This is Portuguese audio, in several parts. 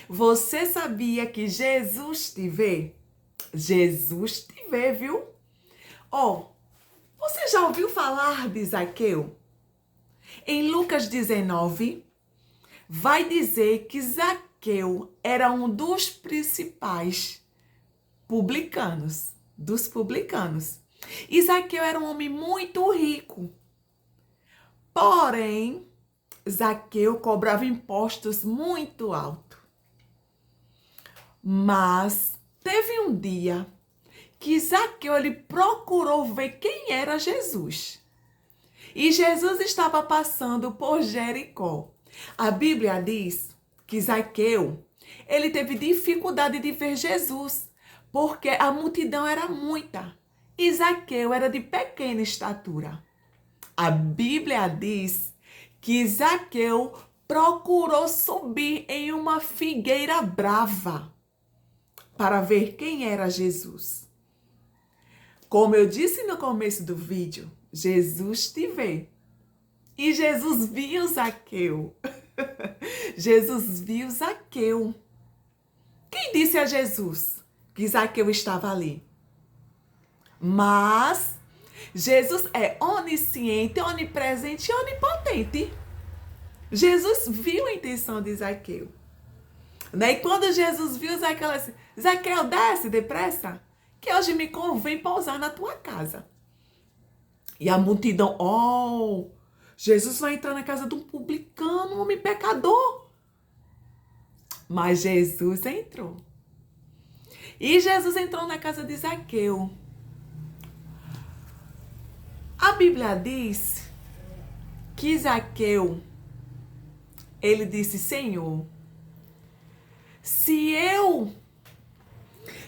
Você sabia que Jesus te vê? Jesus te vê, viu? Você já ouviu falar de Zaqueu? Em Lucas 19, vai dizer que Zaqueu era um dos principais dos publicanos. E Zaqueu era um homem muito rico. Porém, Zaqueu cobrava impostos muito altos. Mas teve um dia que Zaqueu ele procurou ver quem era Jesus. E Jesus estava passando por Jericó. A Bíblia diz que Zaqueu ele teve dificuldade de ver Jesus, porque a multidão era muita. E Zaqueu era de pequena estatura. A Bíblia diz que Zaqueu procurou subir em uma figueira brava para ver quem era Jesus. Como eu disse no começo do vídeo, Jesus te vê. E Jesus viu Zaqueu. Jesus viu Zaqueu. Quem disse a Jesus que Zaqueu estava ali? Mas Jesus é onisciente, onipresente e onipotente. Jesus viu a intenção de Zaqueu. E quando Jesus viu Zaqueu, ele disse: Zaqueu, desce depressa, que hoje me convém pousar na tua casa. E a multidão, Jesus vai entrar na casa de um publicano, um homem pecador. Mas Jesus entrou. E Jesus entrou na casa de Zaqueu. A Bíblia diz que Zaqueu, ele disse: Senhor,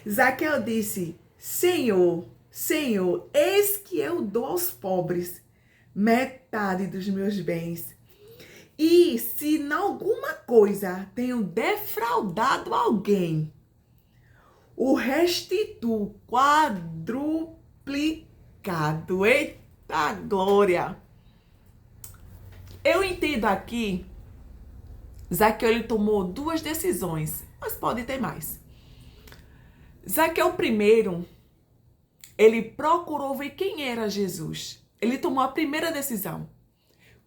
Zaqueu disse: Senhor, eis que eu dou aos pobres metade dos meus bens. E se em alguma coisa tenho defraudado alguém, o restituo quadruplicado. Eita glória! Eu entendo aqui, Zaqueu ele tomou 2 decisões, mas pode ter mais. Zaqueu primeiro, ele procurou ver quem era Jesus. Ele tomou a primeira decisão,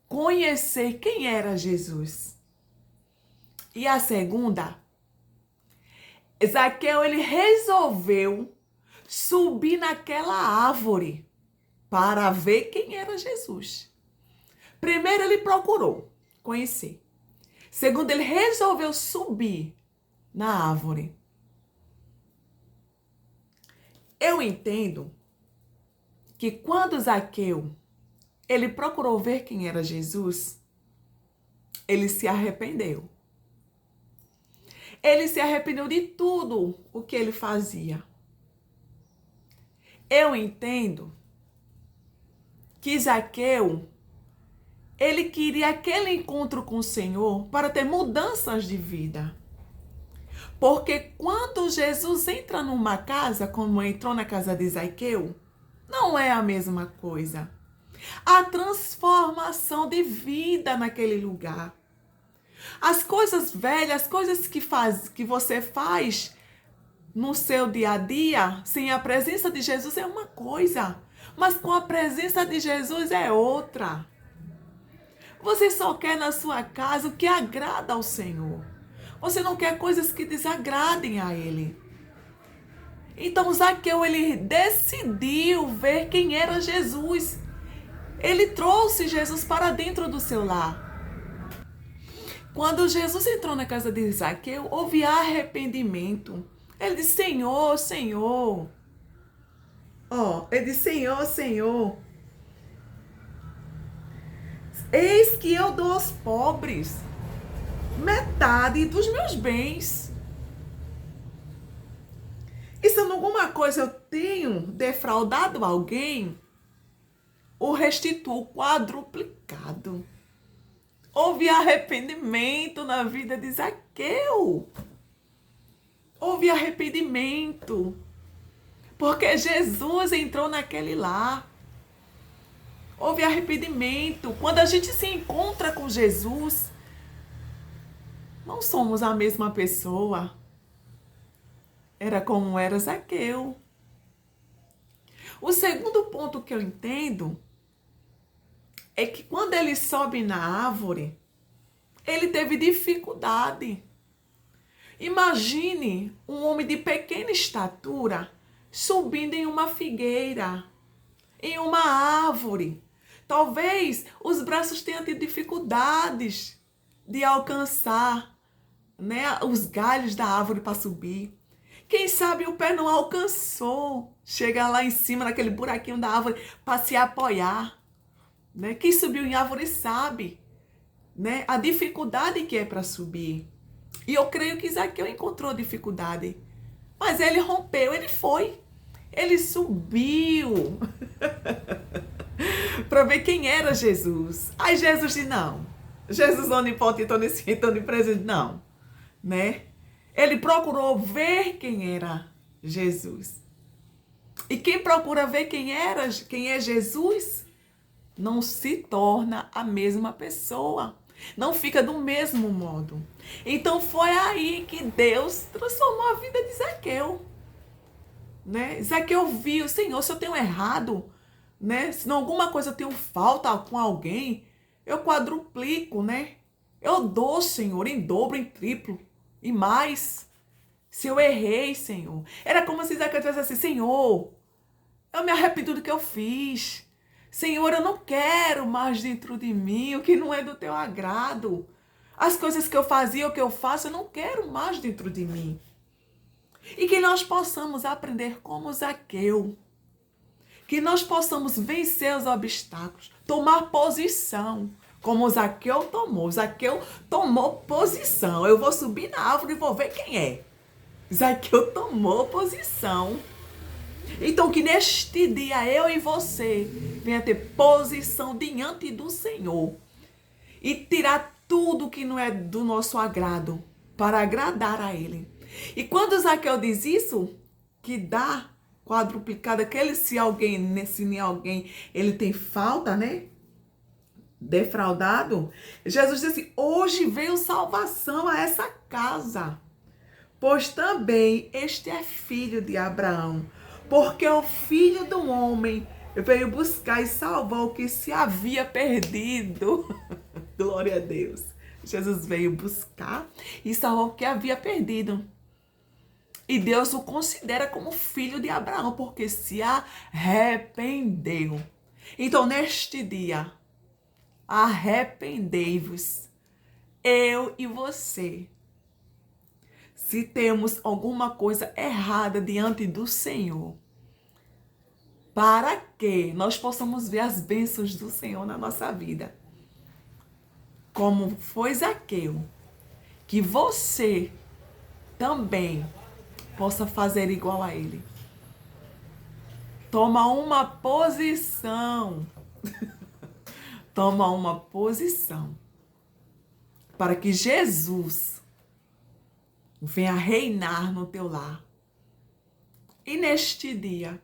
conhecer quem era Jesus. E a segunda, Zaqueu ele resolveu subir naquela árvore para ver quem era Jesus. Primeiro ele procurou conhecer. Segundo, ele resolveu subir na árvore. Eu entendo que quando Zaqueu ele procurou ver quem era Jesus, ele se arrependeu. Ele se arrependeu de tudo o que ele fazia. Eu entendo que Zaqueu ele queria aquele encontro com o Senhor para ter mudanças de vida. Porque quando Jesus entra numa casa, como entrou na casa de Zaqueu, não é a mesma coisa. Há transformação de vida naquele lugar. As coisas velhas, as coisas que você faz no seu dia a dia, sem a presença de Jesus é uma coisa, mas com a presença de Jesus é outra. Você só quer na sua casa o que agrada ao Senhor. Você não quer coisas que desagradem a Ele. Então Zaqueu, ele decidiu ver quem era Jesus. Ele trouxe Jesus para dentro do seu lar. Quando Jesus entrou na casa de Zaqueu, houve arrependimento. Ele disse: Senhor, Senhor. Ele disse: Senhor, Senhor. Eis que eu dou aos pobres metade dos meus bens. E se em alguma coisa eu tenho defraudado alguém, o restituo quadruplicado. Houve arrependimento na vida de Zaqueu. Houve arrependimento. Porque Jesus entrou naquele lar. Houve arrependimento. Quando a gente se encontra com Jesus, Não somos a mesma pessoa. Era como era Zaqueu. O segundo ponto que eu entendo é que quando ele sobe na árvore, ele teve dificuldade. Imagine um homem de pequena estatura subindo em uma figueira, em uma árvore. Talvez os braços tenham tido dificuldades de alcançar, né, os galhos da árvore para subir. Quem sabe o pé não alcançou chegar lá em cima, naquele buraquinho da árvore, para se apoiar. Né? Quem subiu em árvore sabe, né, a dificuldade que é para subir. E eu creio que Zaqueu encontrou dificuldade. Mas ele rompeu, ele foi. Ele subiu para ver quem era Jesus. Aí Jesus disse, não. Jesus onipotente, onisciente, onipresente, não. Né? Ele procurou ver quem era Jesus. E quem procura ver quem é Jesus, não se torna a mesma pessoa. Não fica do mesmo modo. Então foi aí que Deus transformou a vida de Zaqueu. Né? Zaqueu viu, Senhor, se eu tenho errado, né? Se não alguma coisa eu tenho falta com alguém, eu quadruplico, né? Eu dou, Senhor, em dobro, em triplo e mais. Se eu errei, Senhor. Era como se Zaqueu dissesse assim, Senhor, eu me arrependo do que eu fiz. Senhor, eu não quero mais dentro de mim o que não é do teu agrado. As coisas que eu fazia, o que eu faço, eu não quero mais dentro de mim. E que nós possamos aprender como Zaqueu. Que nós possamos vencer os obstáculos, tomar posição, como Zaqueu tomou. Zaqueu tomou posição. Eu vou subir na árvore e vou ver quem é. Zaqueu tomou posição. Então que neste dia eu e você venha ter posição diante do Senhor e tirar tudo que não é do nosso agrado para agradar a Ele. E quando Zaqueu diz isso, que dá quadruplicada, que ele, se em alguém ele tem falta, né? Defraudado, Jesus diz assim, hoje veio salvação a essa casa, pois também este é filho de Abraão, porque o filho do homem veio buscar e salvar o que se havia perdido. Glória a Deus. Jesus veio buscar e salvar o que havia perdido. E Deus o considera como filho de Abraão, porque se arrependeu. Então, neste dia, arrependei-vos, eu e você. Se temos alguma coisa errada diante do Senhor, para que nós possamos ver as bênçãos do Senhor na nossa vida. Como foi Zaqueu, que você também possa fazer igual a ele. Toma uma posição. Toma uma posição. Para que Jesus venha reinar no teu lar. E neste dia,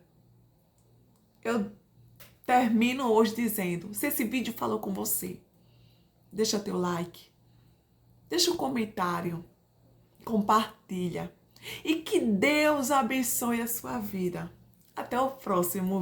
eu termino hoje dizendo, se esse vídeo falou com você, deixa teu like, deixa um comentário, compartilha. E que Deus abençoe a sua vida. Até o próximo